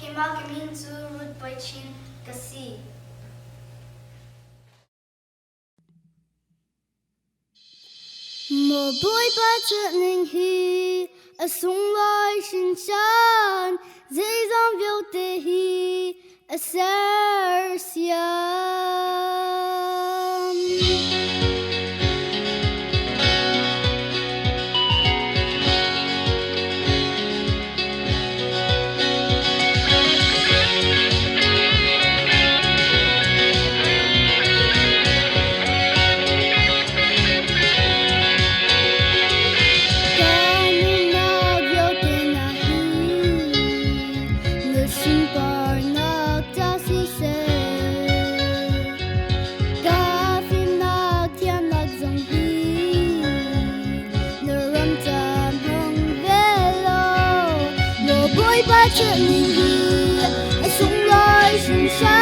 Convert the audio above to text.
Kima Kim Zu Rut Pai Chin Kasi. Một buổi ba chợ ninh hi, ở sông loi sinh chan, dễ dàng biểu tê hi, ở ser siam. chợ nhìn đi, ai sung loi sung xa.